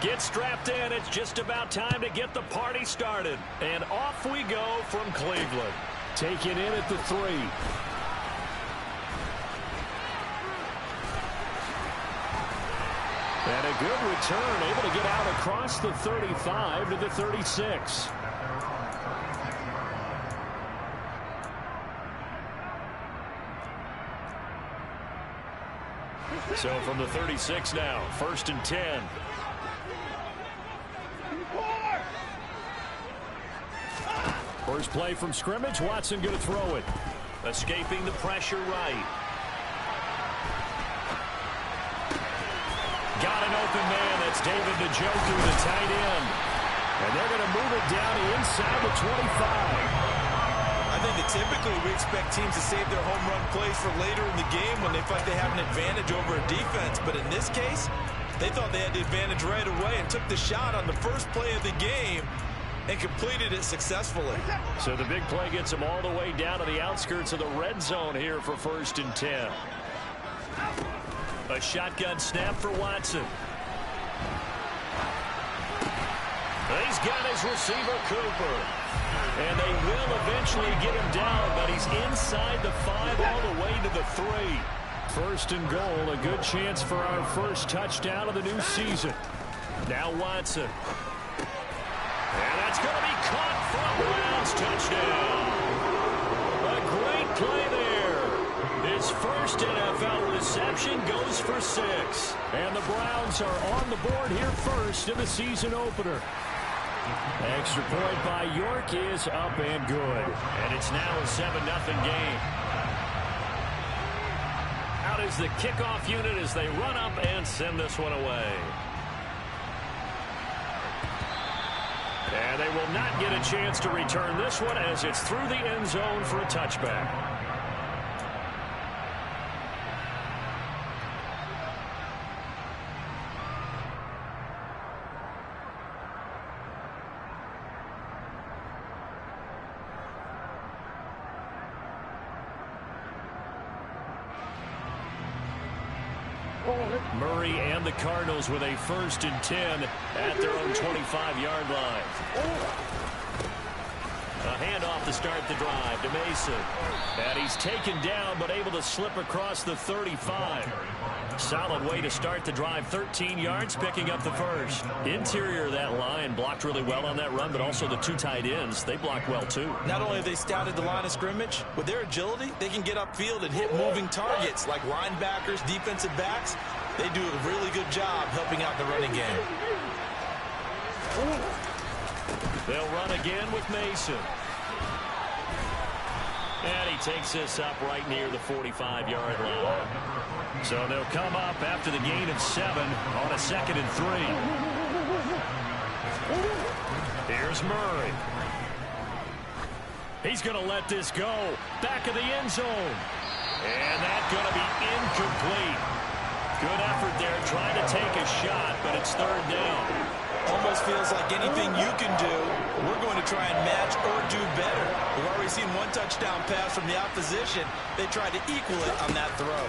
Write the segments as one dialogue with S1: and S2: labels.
S1: Get strapped in. It's just about time to get the party started. And off we go from Cleveland. Taken in at the 3. And a good return, able to get out across the 35 to the 36. So from the 36 now, 1st and 10. First play from scrimmage, Watson going to throw it. Escaping the pressure right. Got an open man. That's David Njoku, the tight end. And they're going to move it down to inside the 25.
S2: I think that typically we expect teams to save their home run plays for later in the game when they feel like they have an advantage over a defense. But in this case, they thought they had the advantage right away and took the shot on the first play of the game and completed it successfully.
S1: So the big play gets them all the way down to the outskirts of the red zone here for 1st and 10. A shotgun snap for Watson. He's got his receiver, Cooper. And they will eventually get him down, but he's inside the 5 all the way to the 3. 1st and goal, a good chance for our first touchdown of the new season. Now Watson. And that's going to be caught from Browns. Touchdown. A great play there. His first NFL reception goes for 6. And the Browns are on the board here first in the season opener. Extra point by York is up and good. And it's now a 7-0 game. Out is the kickoff unit as they run up and send this one away. And they will not get a chance to return this one as it's through the end zone for a touchback. Murray and the Cardinals with a 1st and 10 at their own 25-yard line. A handoff to start the drive to Mason. And he's taken down but able to slip across the 35. Solid way to start the drive. 13 yards, picking up the first. Interior of that line blocked really well on that run, but also the 2 tight ends, they blocked well too.
S2: Not only have they scouted the line of scrimmage, with their agility, they can get upfield and hit moving targets like linebackers, defensive backs. They do a really good job helping out the running game.
S1: They'll run again with Mason. And he takes this up right near the 45-yard line. So they'll come up after the gain of 7 on a 2nd and 3. Here's Murray. He's going to let this go. Back of the end zone. And that's going to be incomplete. Good effort there trying to take a shot, but it's 3rd down.
S2: Almost feels like anything you can do, we're going to try and match or do better. We've already seen 1 touchdown pass from the opposition. They tried to equal it on that throw.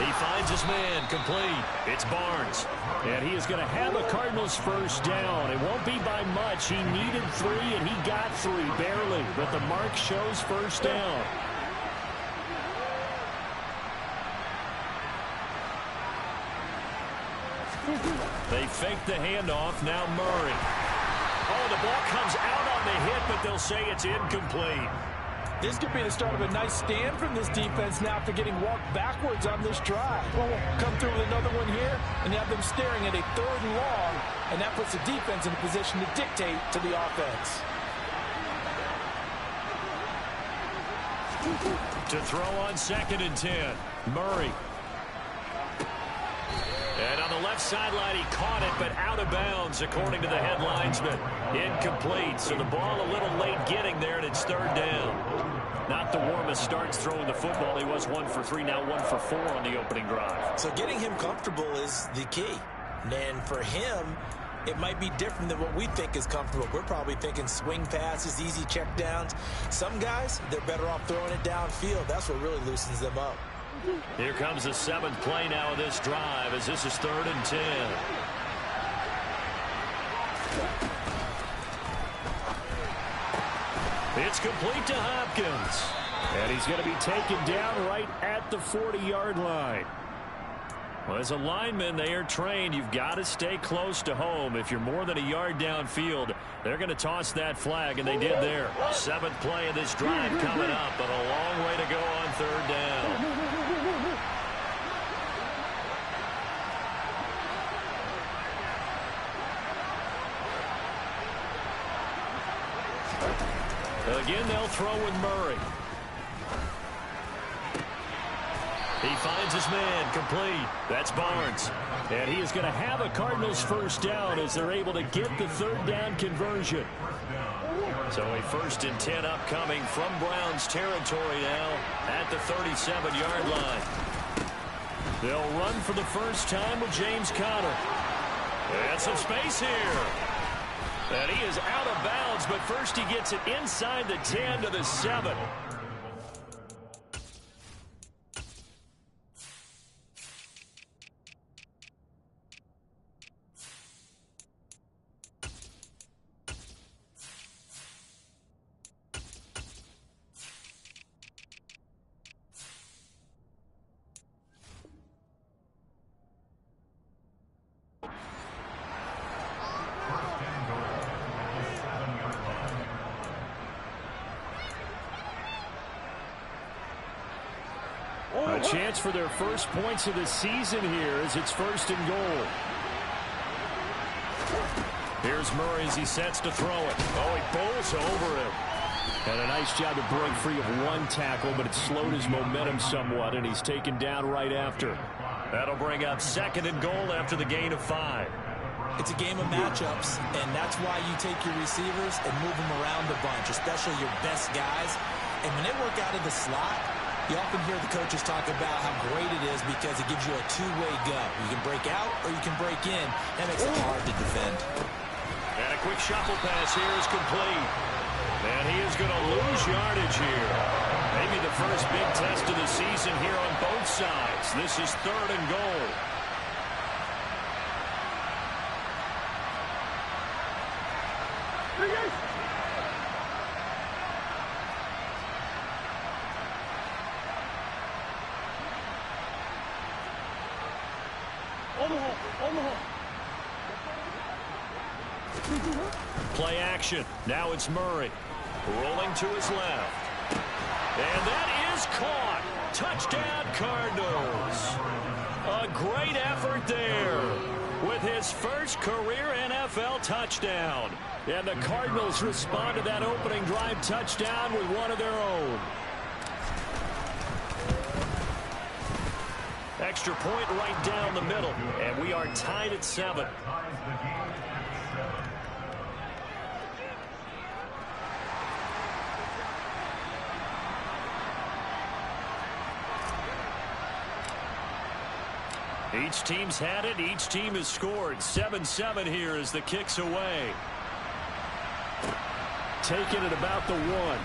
S1: He finds his man, complete. It's Barnes. And he is going to have a Cardinals 1st down. It won't be by much. He needed 3, and he got 3, barely. But the mark shows 1st down. They fake the handoff. Now Murray. Oh, the ball comes out on the hit, but they'll say it's incomplete.
S3: This could be the start of a nice stand from this defense now after getting walked backwards on this drive. Come through with another one here, and you have them staring at a 3rd and long, and that puts the defense in a position to dictate to the offense.
S1: To throw on 2nd and 10. Murray. And on the left sideline, he caught it, but out of bounds, according to the head linesman. Incomplete, so the ball a little late getting there, and it's 3rd down. Not the warmest starts throwing the football. He was 1 for 3, now 1 for 4 on the opening drive.
S2: So getting him comfortable is the key. And for him, it might be different than what we think is comfortable. We're probably thinking swing passes, easy checkdowns. Some guys, they're better off throwing it downfield. That's what really loosens them up.
S1: Here comes the 7th play now of this drive as this is 3rd and 10. It's complete to Hopkins. And he's going to be taken down right at the 40-yard line. Well, as a lineman, they are trained. You've got to stay close to home. If you're more than a yard downfield, they're going to toss that flag, and they did there. 7th play of this drive coming up, but a long way to go on 3rd down. Again, they'll throw with Murray. He finds his man, complete. That's Barnes. And he is going to have a Cardinals first down as they're able to get the 3rd down conversion. So a 1st and 10 upcoming from Browns territory now at the 37-yard line. They'll run for the first time with James Conner. And some space here. And he is out of bounds, but first he gets it inside the 10 to the 7. A chance for their first points of the season here as it's 1st and goal. Here's Murray as he sets to throw it. Oh, he bowls over him. And a nice job to break free of one tackle, but it slowed his momentum somewhat, and he's taken down right after. That'll bring up 2nd and goal after the gain of 5.
S2: It's a game of matchups, and that's why you take your receivers and move them around a bunch, especially your best guys. And when they work out of the slot, you often hear the coaches talk about how great it is because it gives you a two-way go. You can break out or you can break in. That makes it hard to defend.
S1: And a quick shuffle pass here is complete. And he is going to lose yardage here. Maybe the first big test of the season here on both sides. This is 3rd and goal. Play action. Now it's Murray. Rolling to his left. And that is caught. Touchdown, Cardinals. A great effort there with his first career NFL touchdown. And the Cardinals respond to that opening drive touchdown with one of their own. Extra point right down the middle, and we are tied at 7. Each team's had it. Each team has scored. 7-7 here as the kick's away. Taken at about the 1.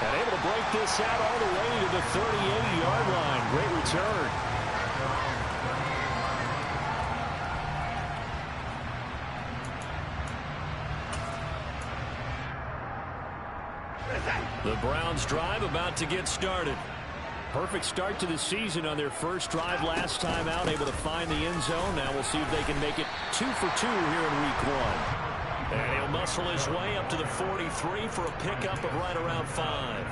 S1: And able to break this out all the way to the 38-yard line. Great return. The Browns drive about to get started. Perfect start to the season on their first drive last time out, able to find the end zone. Now we'll see if they can make it 2 for 2 here in week 1. And he'll muscle his way up to the 43 for a pickup of right around 5.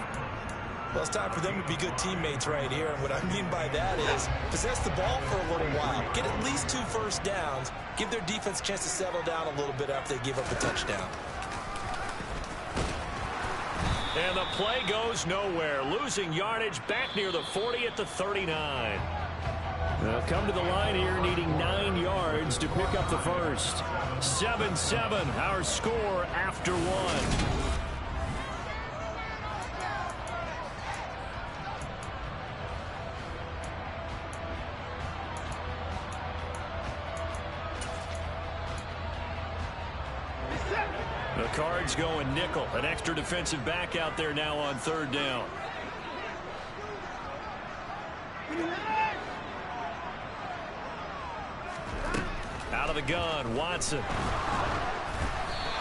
S2: Well, it's time for them to be good teammates right here. And what I mean by that is possess the ball for a little while. Get at least 2 first downs. Give their defense a chance to settle down a little bit after they give up a touchdown.
S1: And the play goes nowhere. Losing yardage back near the 40 at the 39. They'll come to the line here needing 9 yards to pick up the first. 7-7, our score after 1. The Cards going nickel. An extra defensive back out there now on third down. Out of the gun, Watson.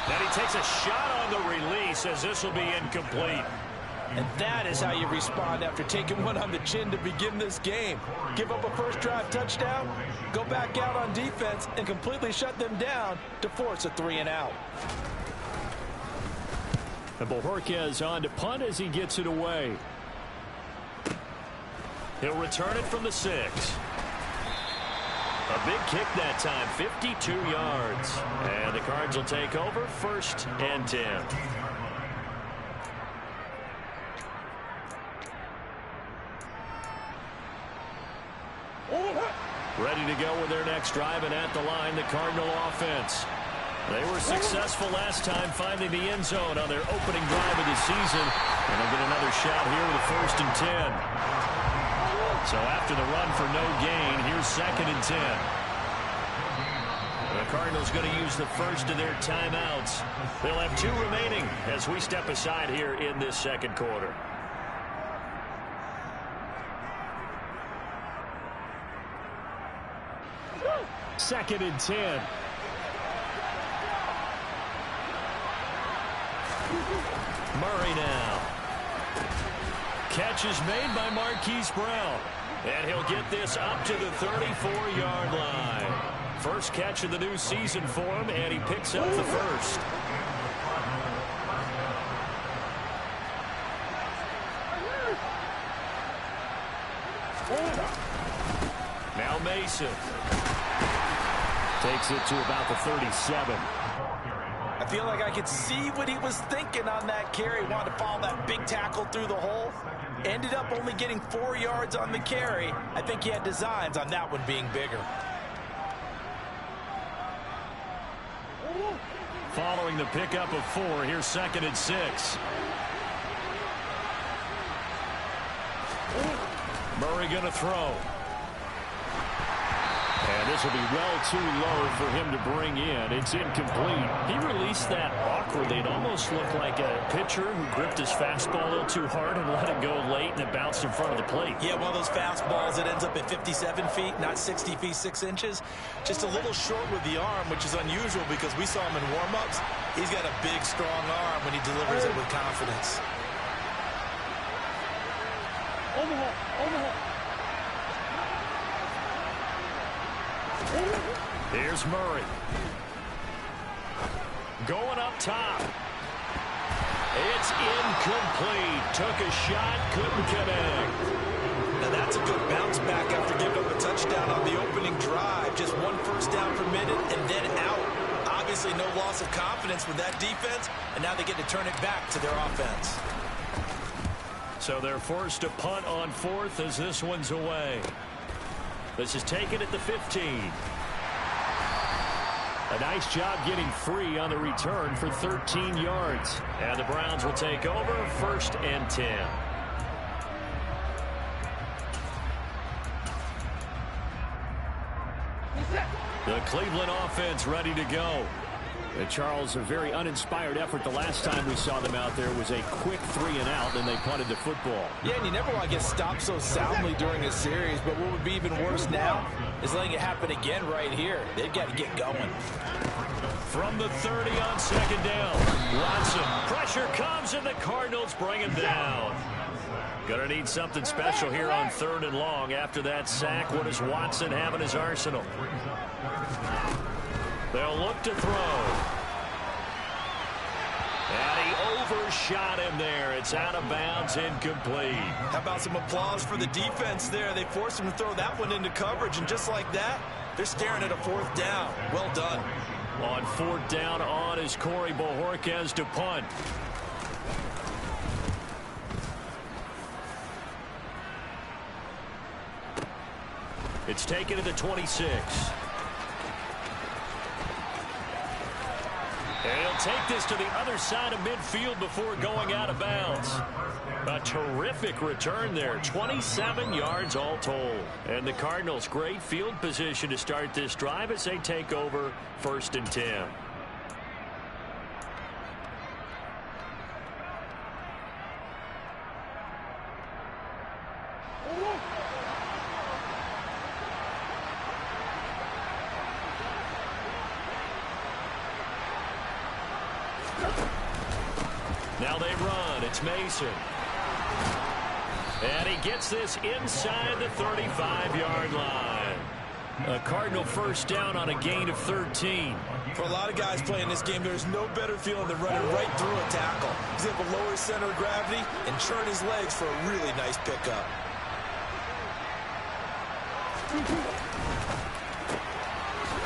S1: Then he takes a shot on the release as this will be incomplete.
S3: And that is how you respond after taking one on the chin to begin this game. Give up a first drive touchdown, go back out on defense, and completely shut them down to force a 3-and-out.
S1: And Bojorquez on to punt as he gets it away. He'll return it from the 6. A big kick that time, 52 yards. And the Cards will take over, 1st and 10. Ready to go with their next drive, and at the line, the Cardinal offense. They were successful last time finding the end zone on their opening drive of the season. And they'll get another shot here with a 1st and 10. So after the run for no gain, here's 2nd and 10. The Cardinals going to use the first of their timeouts. They'll have 2 remaining as we step aside here in this second quarter. Second and 10. Murray now. Catch is made by Marquise Brown. And he'll get this up to the 34-yard line. First catch of the new season for him, and he picks up the first. Now Mason. Takes it to about the 37.
S3: I feel like I could see what he was thinking on that carry. Wanted to follow that big tackle through the hole. Ended up only getting 4 yards on the carry. I think he had designs on that one being bigger.
S1: Following the pickup of 4, here's 2nd and 6. Murray going to throw. And this will be well too low for him to bring in. It's incomplete. He released that awkwardly. It almost looked like a pitcher who gripped his fastball a little too hard and let it go late, and it bounced in front of the plate.
S3: Yeah, one of those fastballs that ends up at 57 feet, not 60 feet, 6 inches. Just a little short with the arm, which is unusual because we saw him in warm-ups. He's got a big, strong arm when he delivers it with confidence.
S1: Here's Murray. Going up top. It's incomplete. Took a shot, couldn't connect.
S2: Now that's a good bounce back after giving up a touchdown on the opening drive. Just 1 first down permitted and then out. Obviously no loss of confidence with that defense, and now they get to turn it back to their offense.
S1: So they're forced to punt on 4th as this one's away. This is taken at the 15. A nice job getting free on the return for 13 yards. And the Browns will take over, 1st and 10. The Cleveland offense ready to go. And Charles, a very uninspired effort the last time we saw them out there was a quick 3-and-out, and they punted the football.
S3: Yeah, and you never want to get stopped so soundly during a series, but what would be even worse now is letting it happen again right here. They've got to get going.
S1: From the 30 on 2nd down, Watson. Pressure comes, and the Cardinals bring him down. Gonna need something special here on 3rd and long. After that sack, what does Watson have in his arsenal? They'll look to throw. And he overshot him there. It's out of bounds, incomplete.
S2: How about some applause for the defense there? They forced him to throw that one into coverage, and just like that, they're staring at a 4th down. Well done.
S1: On 4th down on is Corey Bojorquez to punt. It's taken to the 26. And he'll take this to the other side of midfield before going out of bounds. A terrific return there. 27 yards all told. And the Cardinals, great field position to start this drive as they take over 1st and 10. Now they run. It's Mason. And he gets this inside the 35-yard line. A Cardinal first down on a gain of 13.
S2: For a lot of guys playing this game, there's no better feeling than running right through a tackle. He's able to lower his center of gravity and churn his legs for a really nice pickup.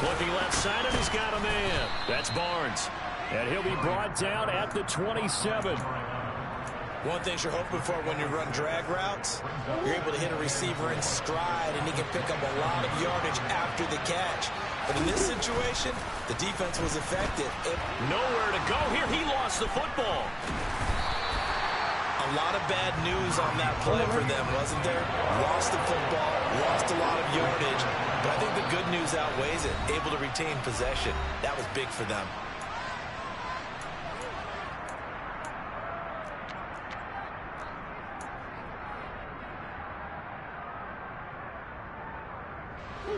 S1: Looking left side, and he's got a man. That's Barnes. And he'll be brought down at the 27.
S2: One thing you're hoping for when you run drag routes, you're able to hit a receiver in stride, and he can pick up a lot of yardage after the catch. But in this situation, the defense was effective.
S1: Nowhere to go here. He lost the football.
S2: A lot of bad news on that play for them, wasn't there? Lost the football, lost a lot of yardage. But I think the good news outweighs it. Able to retain possession. That was big for them.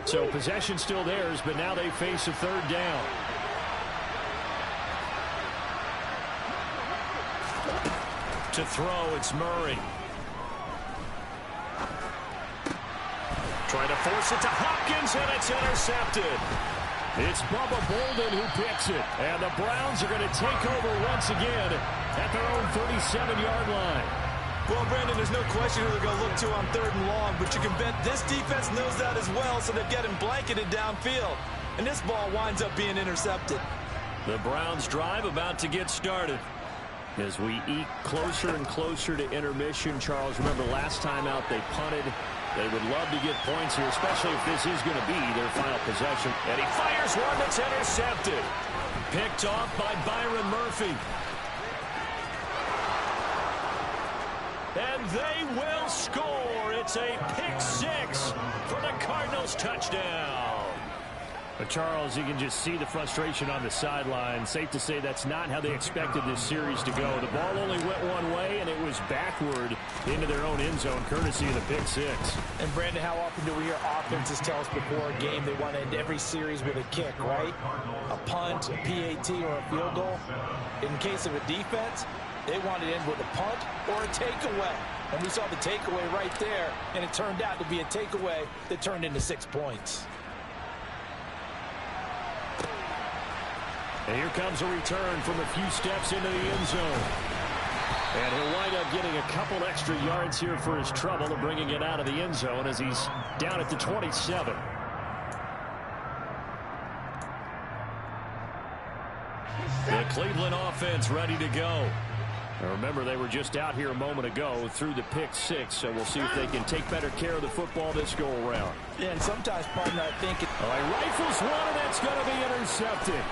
S1: So possession still theirs, but now they face a third down. To throw, it's Murray. Trying to force it to Hopkins, and it's intercepted. It's Bubba Bolden who picks it. And the Browns are going to take over once again at their own 37-yard line.
S2: Well, Brandon, there's no question who they're going to look to on 3rd and long, but you can bet this defense knows that as well, so they're getting blanketed downfield. And this ball winds up being intercepted.
S1: The Browns drive about to get started. As we eke closer and closer to intermission, Charles, remember last time out they punted. They would love to get points here, especially if this is going to be their final possession. And he fires one that's intercepted. Picked off by Byron Murphy. And they will score. It's a pick six for the Cardinals touchdown. But Charles, you can just see the frustration on the sideline. Safe to say that's not how they expected this series to go. The ball only went one way, and it was backward into their own end zone, courtesy of the pick six.
S3: And, Brandon, how often do we hear offenses tell us before a game they want to end every series with a kick, right? A punt, a PAT, or a field goal. In case of a defense, they want to end with a punt or a takeaway. And we saw the takeaway right there, and it turned out to be a takeaway that turned into 6 points.
S1: And here comes a return from a few steps into the end zone. And he'll wind up getting a couple extra yards here for his trouble of bringing it out of the end zone as he's down at the 27. The Cleveland offense ready to go. Now remember, they were just out here a moment ago through the pick six, so we'll see if they can take better care of the football this go around.
S3: Yeah, and sometimes, partner, I think...
S1: Rifles one, and it's going to be intercepted.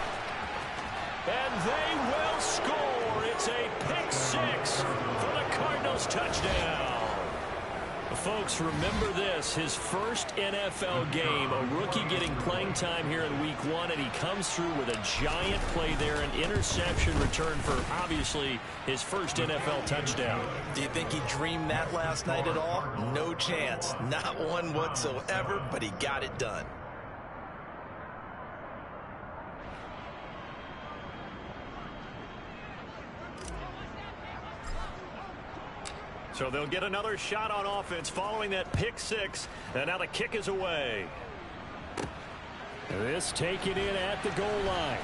S1: And they will score. It's a pick six for the Cardinals touchdown. Folks, remember this, his first NFL game, a rookie getting playing time here in week one, and he comes through with a giant play there, an interception return for, obviously, his first NFL touchdown.
S2: Do you think he dreamed that last night at all? No chance. Not one whatsoever, but he got it done.
S1: So they'll get another shot on offense following that pick six. And now the kick is away. This taken in at the goal line.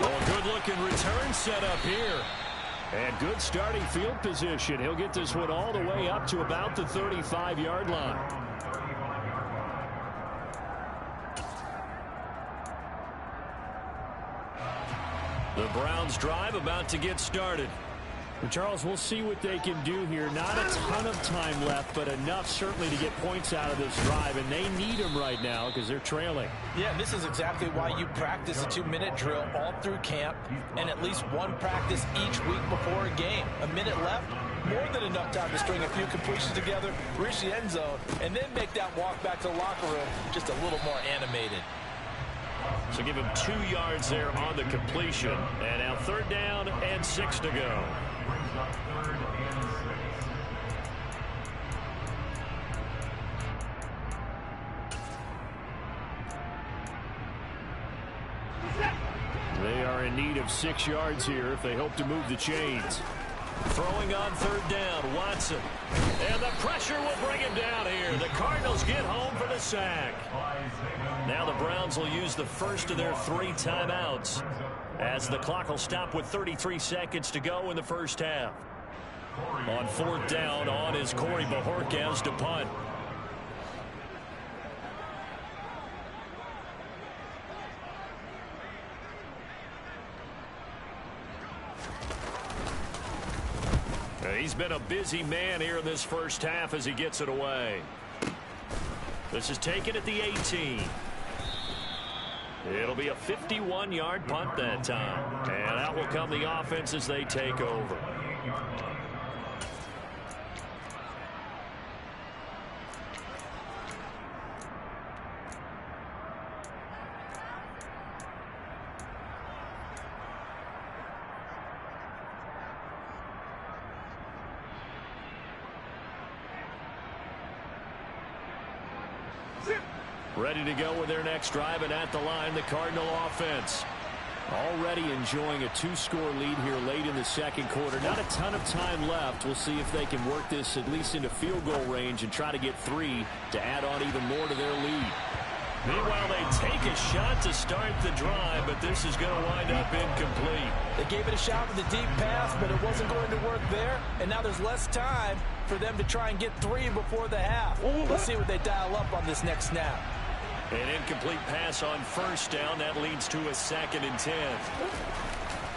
S1: Oh, good-looking return set up here. And good starting field position. He'll get this one all the way up to about the 35-yard line. The Browns drive about to get started. And Charles, we'll see what they can do here. Not a ton of time left, but enough certainly to get points out of this drive. And they need them right now because they're trailing.
S3: Yeah, this is exactly why you practice a 2-minute drill all through camp and at least one practice each week before a game. A minute left, more than enough time to string a few completions together, reach the end zone, and then make that walk back to the locker room just a little more animated.
S1: So give him 2 yards there on the completion. And now 3rd down and 6 to go. They are in need of 6 yards here if they hope to move the chains. Throwing on third down, Watson. And the pressure will bring him down here. The Cardinals get home for the sack. Now the Browns will use the first of their 3 timeouts as the clock will stop with 33 seconds to go in the first half. On fourth down, on is Corey Bojorquez to punt. He's been a busy man here in this first half as he gets it away. This is taken at the 18. It'll be a 51-yard punt that time. And out will come the offense as they take over. Ready to go with their next drive, and at the line, the Cardinal offense. Already enjoying a 2-score lead here late in the second quarter. Not a ton of time left. We'll see if they can work this at least into field goal range and try to get 3 to add on even more to their lead. Meanwhile, they take a shot to start the drive, but this is going to wind up incomplete.
S3: They gave it a shot with a deep pass, but it wasn't going to work there, and now there's less time for them to try and get 3 before the half. Let's see what they dial up on this next snap.
S1: An incomplete pass on first down. That leads to a 2nd and 10.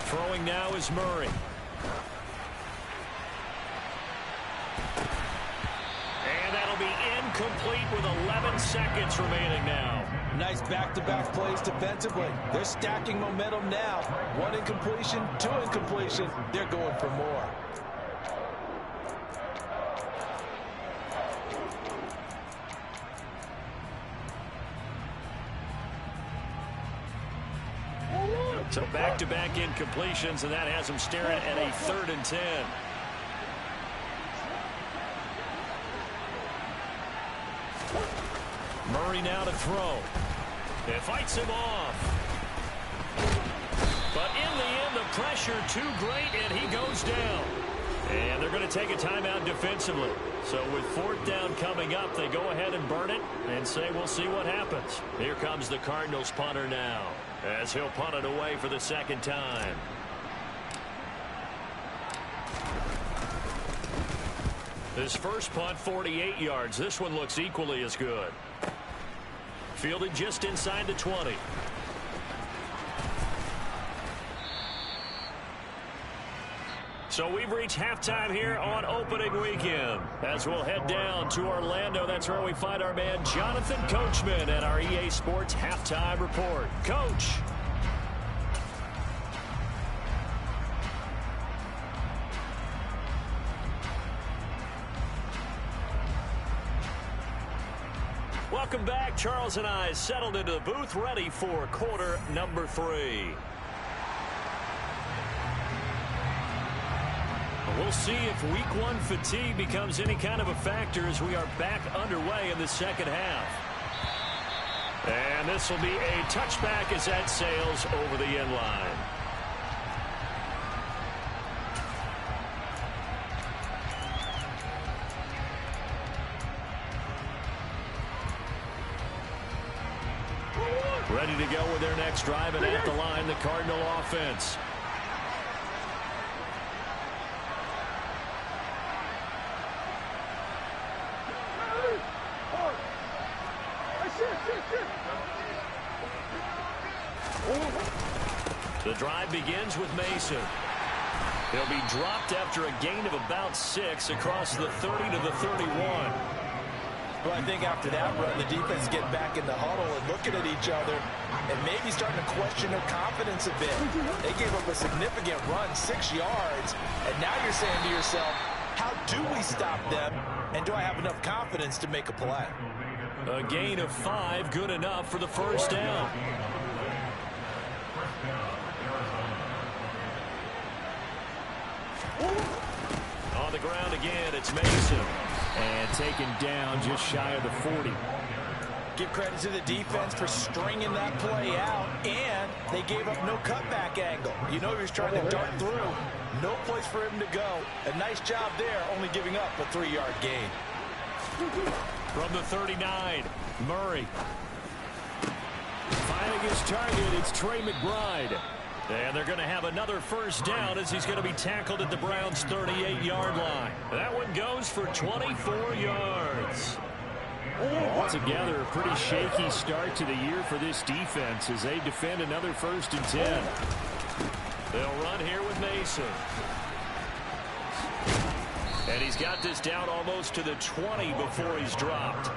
S1: Throwing now is Murray. And that'll be incomplete with 11 seconds remaining now.
S3: Nice back-to-back plays defensively. They're stacking momentum now. 1 incompletion, 2 incompletion. They're going for more.
S1: So back-to-back incompletions, and that has them staring at a 3rd and 10. Murray now to throw. It fights him off. But in the end, the pressure too great, and he goes down. And they're going to take a timeout defensively. So with 4th down coming up, they go ahead and burn it and say we'll see what happens. Here comes the Cardinals punter now, as he'll punt it away for the 2nd time. This first punt, 48 yards. This one looks equally as good. Fielded just inside the 20. So we've reached halftime here on opening weekend. As we'll head down to Orlando, that's where we find our man Jonathan Coachman at our EA Sports Halftime Report. Coach. Welcome back. Charles and I settled into the booth, ready for quarter number 3. We'll see if week 1 fatigue becomes any kind of a factor as we are back underway in the second half. And this will be a touchback as that sails over the end line. Ready to go with their next drive, and at the line, the Cardinal offense. The drive begins with Mason. He'll be dropped after a gain of about 6 across the 30 to the 31.
S3: Well, I think after that run, the defense getting back in the huddle and looking at each other and maybe starting to question their confidence a bit. They gave up a significant run, 6 yards, and now you're saying to yourself, how do we stop them, and do I have enough confidence to make a play?
S1: A gain of 5, good enough for the first down. On the ground again, it's Mason. And taken down just shy of the 40.
S3: Give credit to the defense for stringing that play out, and they gave up no cutback angle. You know he was trying to dart through. No place for him to go. A nice job there, only giving up a 3-yard gain.
S1: From the 39, Murray. Finding his target, it's Trey McBride. And they're going to have another first down as he's going to be tackled at the Browns' 38-yard line. That one goes for 24 yards. Altogether, a pretty shaky start to the year for this defense as they defend another 1st and 10. They'll run here with Mason. And he's got this down almost to the 20 before he's dropped.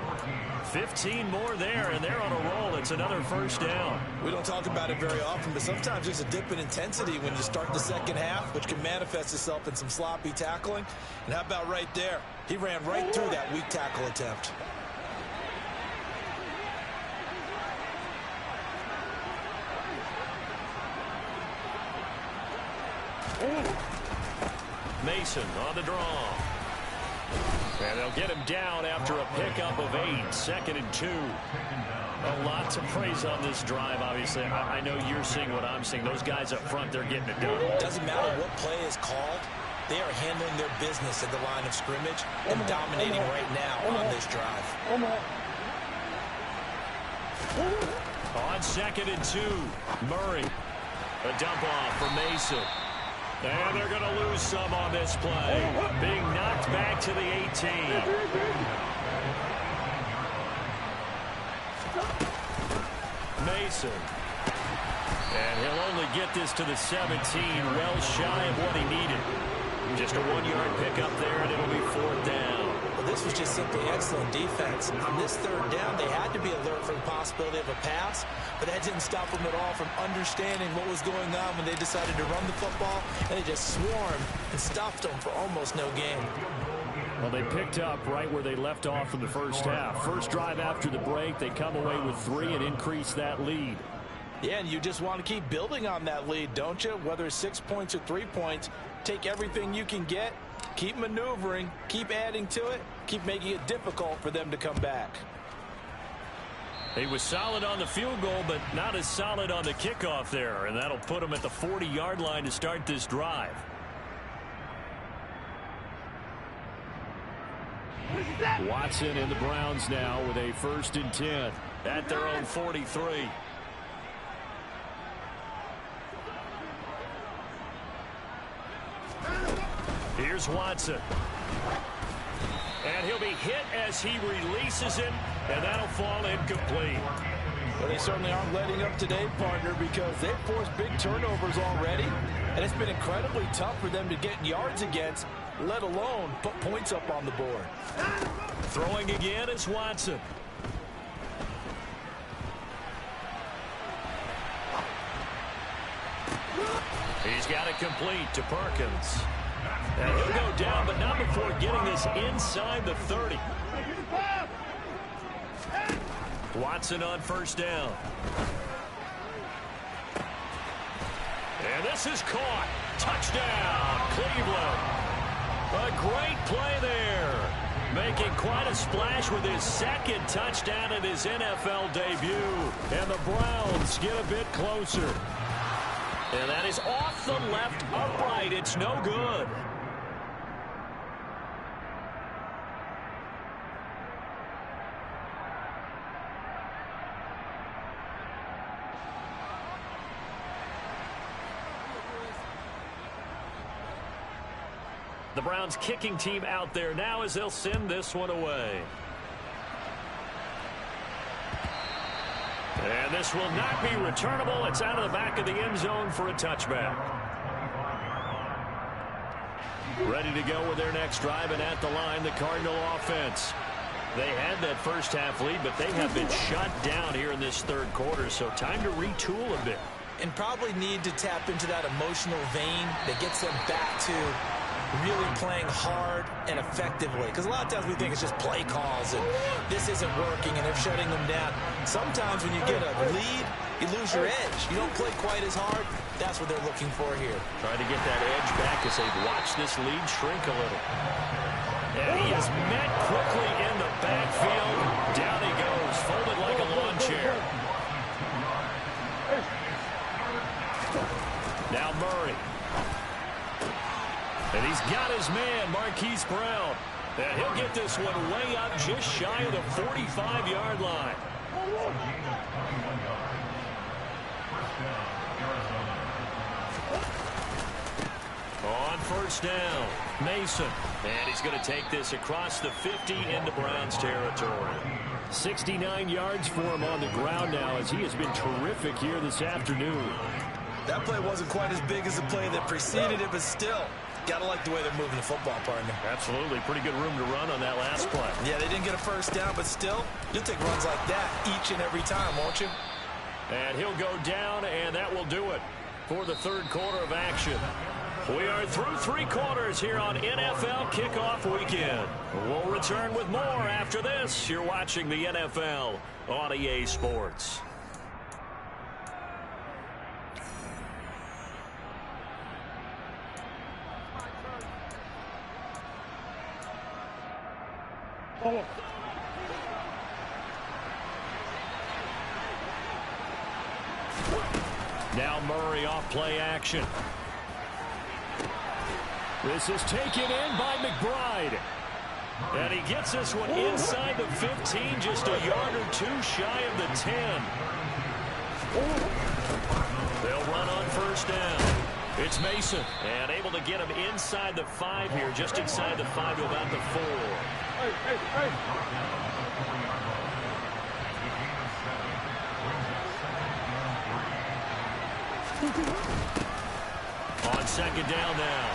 S1: 15 more there, and they're on a roll. It's another first down.
S2: We don't talk about it very often, but sometimes there's a dip in intensity when you start the second half, which can manifest itself in some sloppy tackling. And how about right there? He ran right through that weak tackle attempt.
S1: Mason on the draw. And they'll get him down after a pickup of 8. 2nd and 2. A lot to praise on this drive, obviously. I know you're seeing what I'm seeing. Those guys up front, they're getting it done.
S2: Doesn't matter what play is called. They are handling their business at the line of scrimmage and dominating right now on this drive.
S1: On 2nd and 2, Murray. A dump off for Mason. And they're going to lose some on this play. Being knocked back to the 18. Mason. And he'll only get this to the 17, well shy of what he needed. Just a 1-yard pickup there, and it'll be 4th down.
S2: Well, this was just simply excellent defense. On this 3rd down, they had to be alert for the possibility of a pass, but that didn't stop them at all from understanding what was going on when they decided to run the football, and they just swarmed and stopped them for almost no gain.
S1: Well, they picked up right where they left off in the first half. First drive after the break, they come away with 3 and increase that lead.
S3: Yeah, and you just want to keep building on that lead, don't you? Whether it's 6 points or 3 points, take everything you can get, keep maneuvering, keep adding to it, keep making it difficult for them to come back.
S1: He was solid on the field goal, but not as solid on the kickoff there, and that'll put him at the 40-yard line to start this drive. Watson and the Browns now with a 1st and 10 at their own 43. Here's Watson. And he'll be hit as he releases it, and that'll fall incomplete.
S3: Well, they certainly aren't letting up today, partner, because they've forced big turnovers already, and it's been incredibly tough for them to get yards against, let alone put points up on the board.
S1: Throwing again is Watson. He's got it complete to Perkins. And he'll go down, but not before getting this inside the 30. Watson on 1st down. And this is caught. Touchdown, Cleveland. A great play there. Making quite a splash with his 2nd touchdown in his NFL debut. And the Browns get a bit closer. And that is off the left upright. It's no good. The Browns kicking team out there now as they'll send this one away. And this will not be returnable. It's out of the back of the end zone for a touchback. Ready to go with their next drive, and at the line, the Cardinal offense. They had that first half lead, but they have been shut down here in this 3rd quarter, so time to retool a bit.
S2: And probably need to tap into that emotional vein that gets them back to really playing hard and effectively. Because a lot of times we think it's just play calls and this isn't working and they're shutting them down. Sometimes when you get a lead, you lose your edge. You don't play quite as hard. That's what they're looking for here.
S1: Trying to get that edge back as they've watched this lead shrink a little. And he is met quickly in the backfield. Down he goes goes folded like a lawn chair. Now Murray. And he's got his man, Marquise Brown. And he'll get this one way up just shy of the 45-yard line. On first down, Mason. And he's going to take this across the 50 into Browns territory. 69 yards for him on the ground now, as he has been terrific here this afternoon.
S2: That play wasn't quite as big as the play that preceded it, but still, gotta like the way they're moving the football, partner.
S1: Absolutely. Pretty good room to run on that last play.
S2: Yeah, they didn't get a first down, but still, you'll take runs like that each and every time, won't you?
S1: And he'll go down, and that will do it for the third quarter of action. We are through three quarters here on NFL Kickoff Weekend. We'll return with more after this. You're watching the NFL on EA Sports. Now Murray off play action. This is taken in by McBride. And he gets this one inside the 15, just a yard or two shy of the 10. They'll run on first down. It's Mason, and able to get him inside the 5 here, just inside the 5 to about the 4. On second down now,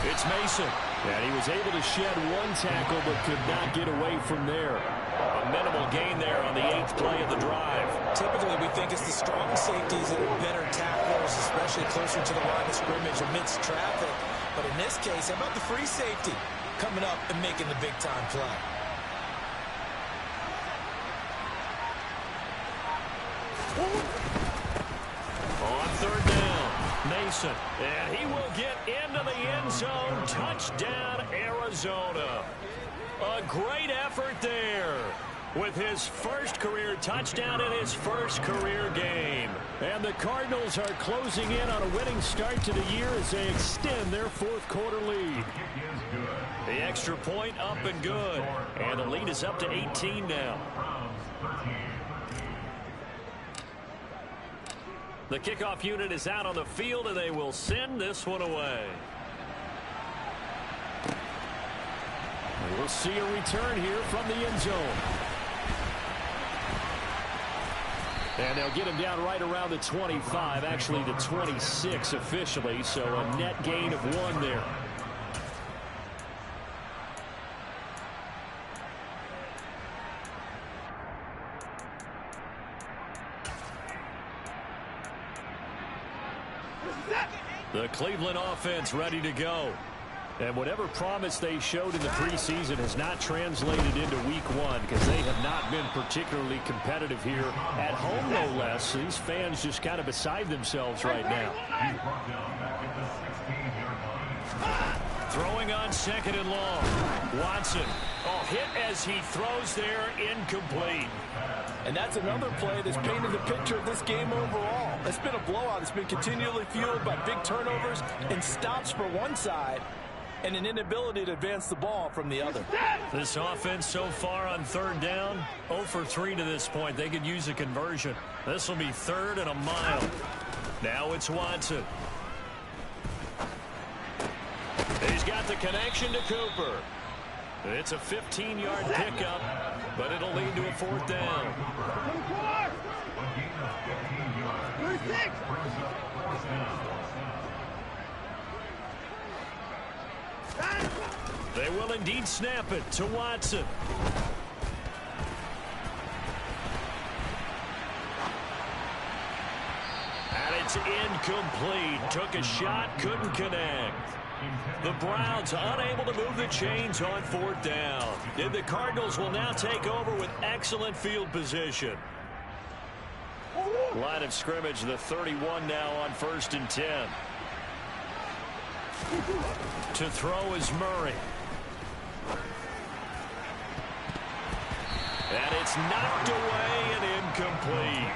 S1: it's Mason. And he was able to shed one tackle, but could not get away from there. A minimal gain there on the 8th play of the drive.
S2: Typically, we think it's the strong safeties that are better tacklers, especially closer to the line of scrimmage amidst traffic. But in this case, how about the free safety coming up and making the big-time play?
S1: On third down, Mason. And he will get into the end zone. Touchdown, Arizona. A great effort there with his first career touchdown in his first career game. And the Cardinals are closing in on a winning start to the year as they extend their fourth quarter lead. The extra point up and good. And the lead is up to 18 now. The kickoff unit is out on the field, and they will send this one away. We'll see a return here from the end zone. And they'll get him down right around the 25, actually the 26 officially, so a net gain of 1 there. The Cleveland offense ready to go. And whatever promise they showed in the preseason has not translated into week 1 because they have not been particularly competitive here at home, no less. These fans just kind of beside themselves right now. Throwing on second and long. Watson. Oh, hit as he throws there, incomplete.
S3: And that's another play that's painted the picture of this game overall. It's been a blowout. It's been continually fueled by big turnovers and stops for one side and an inability to advance the ball from the other.
S1: This offense so far on third down, 0 for 3 to this point. They could use a conversion. This will be 3rd and a mile. Now it's Watson. He's got the connection to Cooper. It's a 15-yard pickup, but it'll lead to a 4th down. They will indeed snap it to Watson. And it's incomplete. Took a shot, couldn't connect. The Browns unable to move the chains on 4th down. And the Cardinals will now take over with excellent field position. Line of scrimmage, the 31 now on 1st and 10. To throw is Murray. And It's knocked away and incomplete.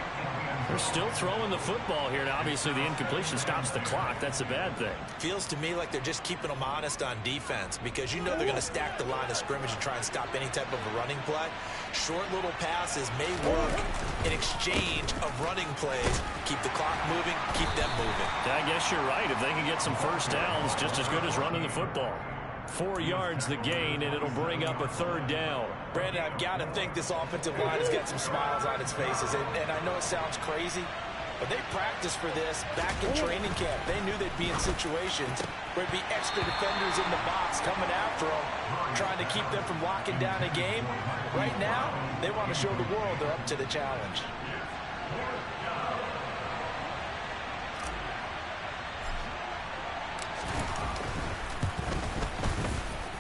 S1: They're still throwing the football here. Now, obviously, the incompletion stops the clock. That's a bad thing.
S2: Feels to me like they're just keeping them honest on defense because you know they're going to stack the line of scrimmage and try and stop any type of a running play. Short little passes may work in exchange of running plays. Keep the clock moving, keep them moving.
S1: I guess you're right. If they can get some first downs, just as good as running the football. 4 yards the gain, and it'll bring up a third down.
S3: Brandon, I've got to think this offensive line has got some smiles on its faces. And I know it sounds crazy, but they practiced for this back in training camp. They knew they'd be in situations where it'd be extra defenders in the box coming after them, trying to keep them from locking down a game. Right now, they want to show the world they're up to the challenge.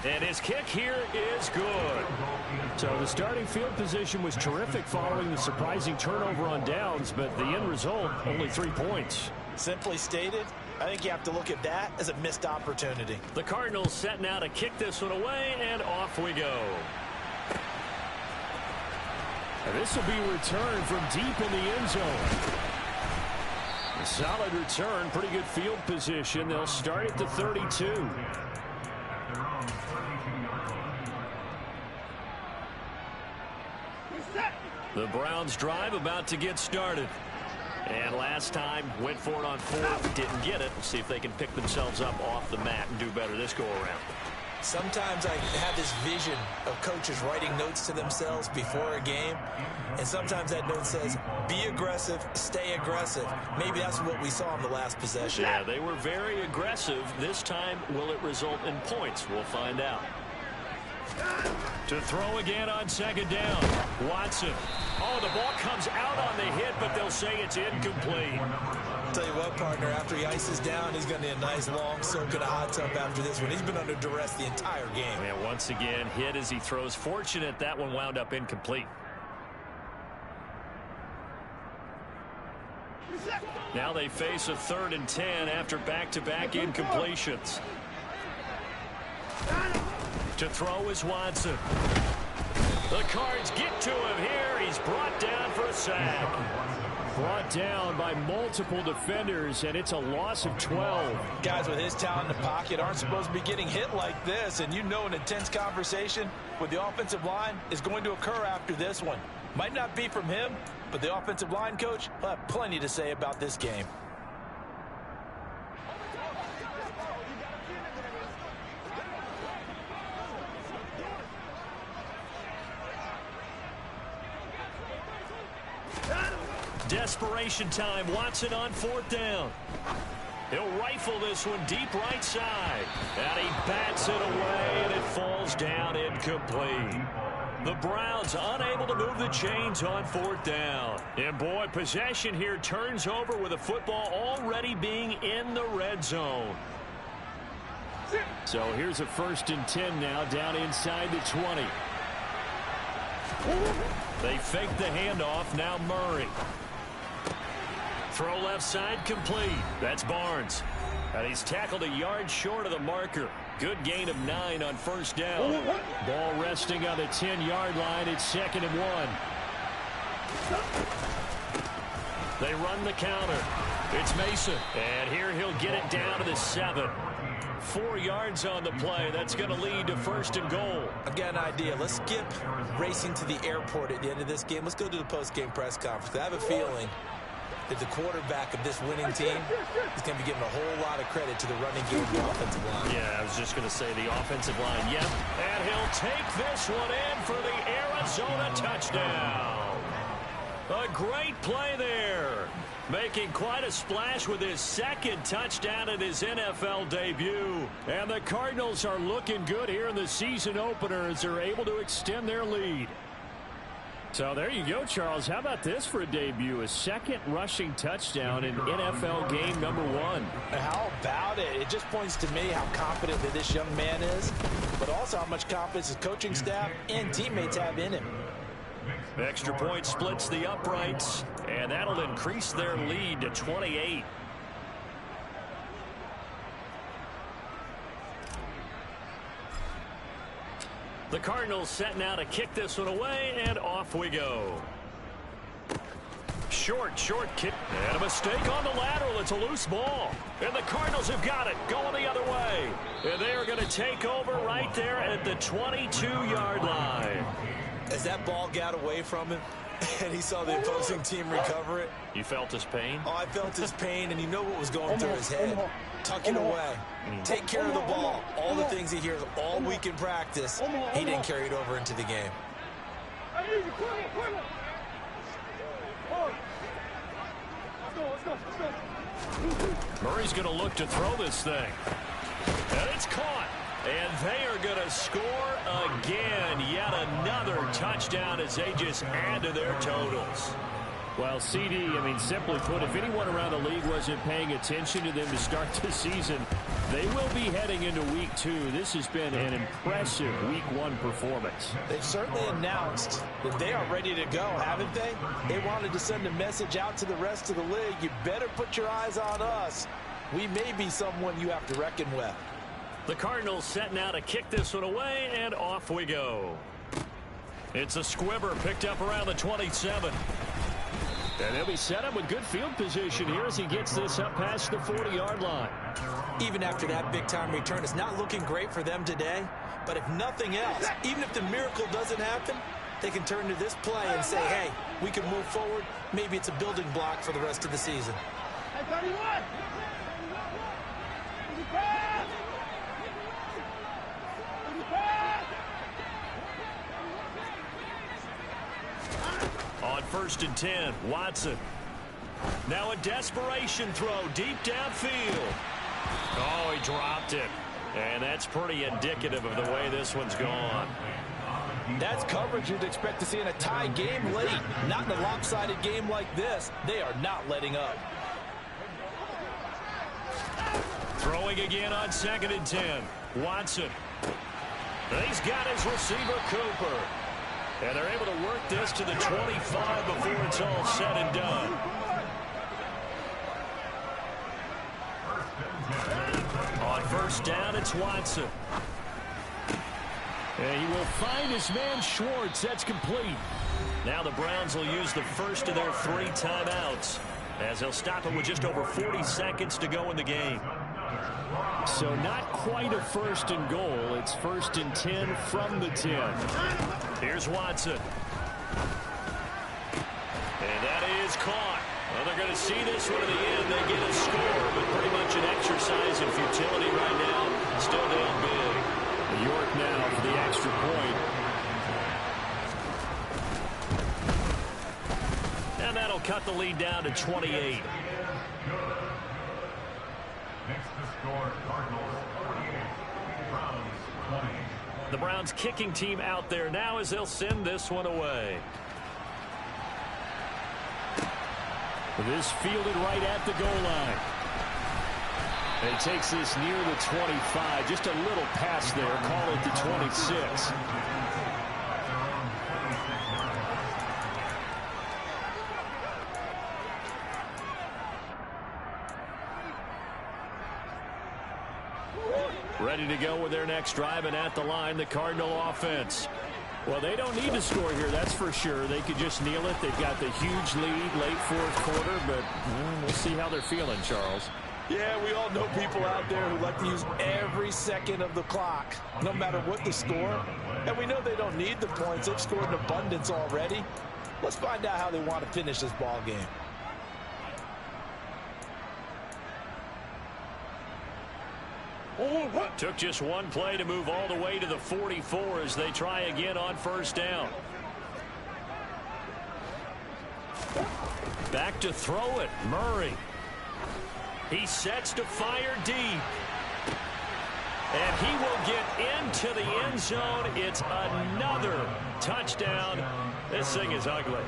S1: And his kick here is good. So the starting field position was terrific following the surprising turnover on downs, but the end result, only 3 points.
S3: Simply stated, I think you have to look at that as a missed opportunity.
S1: The Cardinals setting out to kick this one away, and off we go. And this will be returned from deep in the end zone. A solid return, pretty good field position. They'll start at the 32. The Browns drive about to get started. And last time, went for it on fourth, didn't get it. We'll see if they can pick themselves up off the mat and do better this go-around.
S2: Sometimes I have this vision of coaches writing notes to themselves before a game, and sometimes that note says, be aggressive, stay aggressive. Maybe that's what we saw in the last possession.
S1: Yeah, they were very aggressive. This time, will it result in points? We'll find out. To throw again on second down. Watson. Oh, the ball comes out on the hit, but they'll say it's incomplete.
S2: I'll tell you what, partner, after he ices down, he's going to need a nice long soak in a hot tub after this one. He's been under duress the entire game.
S1: And once again, hit as he throws. Fortunate that one wound up incomplete. Now they face a 3rd and 10 after back-to-back incompletions. To throw is Watson. The Cards get to him here. He's brought down for a sack. Brought down by multiple defenders, and it's a loss of 12.
S3: Guys with his talent in the pocket aren't supposed to be getting hit like this, and you know an intense conversation with the offensive line is going to occur after this one. Might not be from him, but the offensive line coach will have plenty to say about this game.
S1: Desperation time. Watson on 4th down. He'll rifle this one deep right side. And he bats it away, and it falls down incomplete. The Browns unable to move the chains on 4th down. And boy, possession here turns over with the football already being in the red zone. So here's a 1st and 10 now down inside the 20. They fake the handoff. Now Murray. Throw left side complete. That's Barnes. And he's tackled a yard short of the marker. Good gain of 9 on 1st down. Ball resting on the 10-yard line. It's 2nd and 1. They run the counter. It's Mason. And here he'll get it down to the 7. 4 yards on the play. That's going to lead to 1st and goal.
S2: I've got an idea. Let's skip racing to the airport at the end of this game. Let's go to the post-game press conference. I have a feeling that the quarterback of this winning team is going to be giving a whole lot of credit to the running game and the offensive line.
S1: Yeah, I was just going to say the offensive line. Yep. And he'll take this one in for the Arizona touchdown. A great play there. Making quite a splash with his 2nd touchdown in his NFL debut. And the Cardinals are looking good here in the season opener as they're able to extend their lead. So there you go, Charles. How about this for a debut? A 2nd rushing touchdown in NFL game number 1.
S3: How about it? It just points to me how confident that this young man is, but also how much confidence his coaching staff and teammates have in him.
S1: Extra point splits the uprights, and that'll increase their lead to 28. The Cardinals set now to kick this one away, and off we go. Short kick. And a mistake on the lateral. It's a loose ball. And the Cardinals have got it. Going the other way. And they are going to take over right there at the 22-yard line.
S2: As that ball got away from him, and he saw the opposing team recover it.
S1: You felt his pain?
S2: Oh, I felt his pain, and you know what was going through his head. Tuck it away. Take care of the ball. All the things he hears all week in practice, he didn't carry it over into the game.
S1: Murray's going to look to throw this thing. And it's caught. And they are going to score again. Yet another touchdown as they just add to their totals. Well, CD, simply put, if anyone around the league wasn't paying attention to them to start the season, they will be heading into week 2. This has been an impressive week 1 performance.
S3: They've certainly announced that they are ready to go, haven't they? They wanted to send a message out to the rest of the league. You better put your eyes on us. We may be someone you have to reckon with.
S1: The Cardinals set now to kick this one away, and off we go. It's a squibber picked up around the 27. And he'll be set up with good field position here as he gets this up past the 40-yard line.
S2: Even after that big-time return, it's not looking great for them today. But if nothing else, even if the miracle doesn't happen, they can turn to this play and say, hey, we can move forward. Maybe it's a building block for the rest of the season.
S1: On 1st and 10, Watson. Now a desperation throw deep downfield. Oh, he dropped it. And that's pretty indicative of the way this one's gone.
S3: That's coverage you'd expect to see in a tie game late. Not in a lopsided game like this. They are not letting up.
S1: Throwing again on 2nd and 10. Watson. He's got his receiver, Cooper. And they're able to work this to the 25 before it's all said and done. On 1st down, it's Watson. And he will find his man Schwartz. That's complete. Now the Browns will use the first of their 3 timeouts as they'll stop it with just over 40 seconds to go in the game. So not quite a 1st and goal. It's 1st and 10 from the 10. Here's Watson. And that is caught. Well, they're going to see this one to the end. They get a score, but pretty much an exercise in futility right now. Still down big. York now for the extra point. And that'll cut the lead down to 28.
S4: Next to score, Cardinals 48, Browns 20.
S1: The Browns kicking team out there now as they'll send this one away. This fielded right at the goal line. And he takes this near the 25. Just a little pass there. Call it the 26. Ready to go with their next drive, and at the line, the Cardinal offense. Well, they don't need to score here, that's for sure. They could just kneel it. They've got the huge lead late 4th quarter, but we'll see how they're feeling, Charles.
S3: Yeah, we all know people out there who like to use every second of the clock, no matter what the score. And we know they don't need the points. They've scored in abundance already. Let's find out how they want to finish this ball game.
S1: Took just one play to move all the way to the 44 as they try again on 1st down. Back to throw it, Murray. He sets to fire deep. And he will get into the end zone. It's another touchdown. This thing is ugly.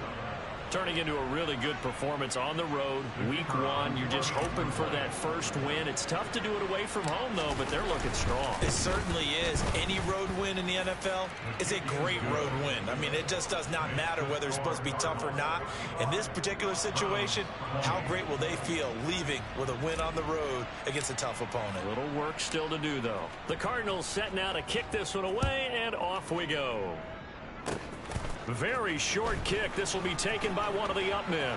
S1: Turning into a really good performance on the road. Week 1, you're just hoping for that first win. It's tough to do it away from home, though, but they're looking strong.
S2: It certainly is. Any road win in the NFL is a great road win. I mean, it just does not matter whether it's supposed to be tough or not. In this particular situation, how great will they feel leaving with a win on the road against a tough opponent?
S1: A little work still to do, though. The Cardinals set now to kick this one away, and off we go. Very short kick. This will be taken by one of the up men.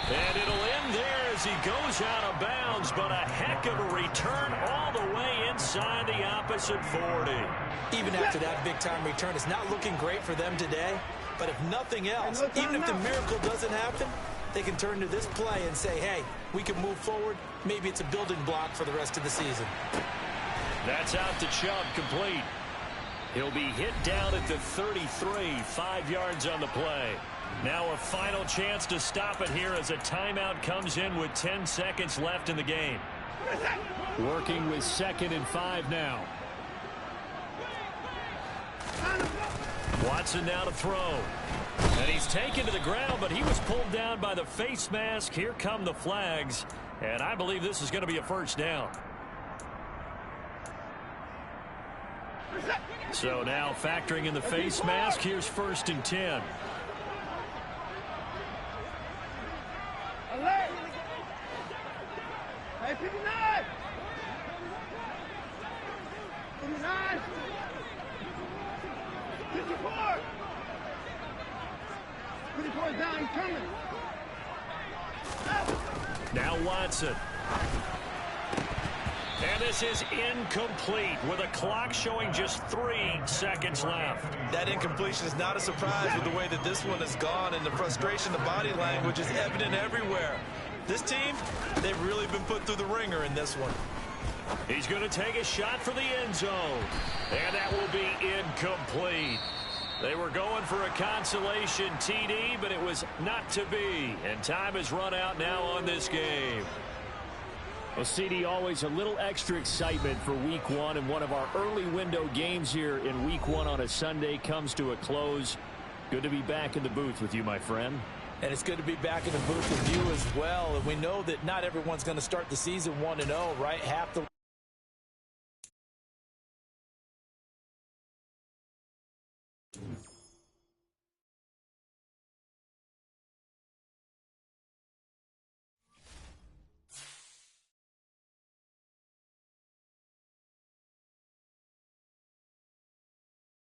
S1: And it'll end there as he goes out of bounds, but a heck of a return all the way inside the opposite 40.
S2: Even after that big-time return, it's not looking great for them today. But if nothing else, even if the miracle doesn't happen, they can turn to this play and say, hey, we can move forward. Maybe it's a building block for the rest of the season.
S1: That's out to Chubb, complete. He'll be hit down at the 33, 5 yards on the play. Now a final chance to stop it here as a timeout comes in with 10 seconds left in the game. Working with 2nd and 5 now. Watson now to throw. And he's taken to the ground, but he was pulled down by the face mask. Here come the flags. And I believe this is going to be a first down. So now factoring in the face mask, here's 1st and 10.
S5: Hey, 59! 59! 54! 54 is down, he's coming.
S1: Now Watson. And this is incomplete with a clock showing just 3 seconds left.
S2: That incompletion is not a surprise with the way that this one has gone, and the frustration, the body language is evident everywhere. This team, they've really been put through the ringer in this one.
S1: He's going to take a shot for the end zone. And that will be incomplete. They were going for a consolation TD, but it was not to be. And time has run out now on this game. Well, CD, always a little extra excitement for Week 1, and one of our early window games here in Week 1 on a Sunday comes to a close. Good to be back in the booth with you, my friend.
S2: And it's good to be back in the booth with you as well. And we know that not everyone's going to start the season 1-0, right? Half the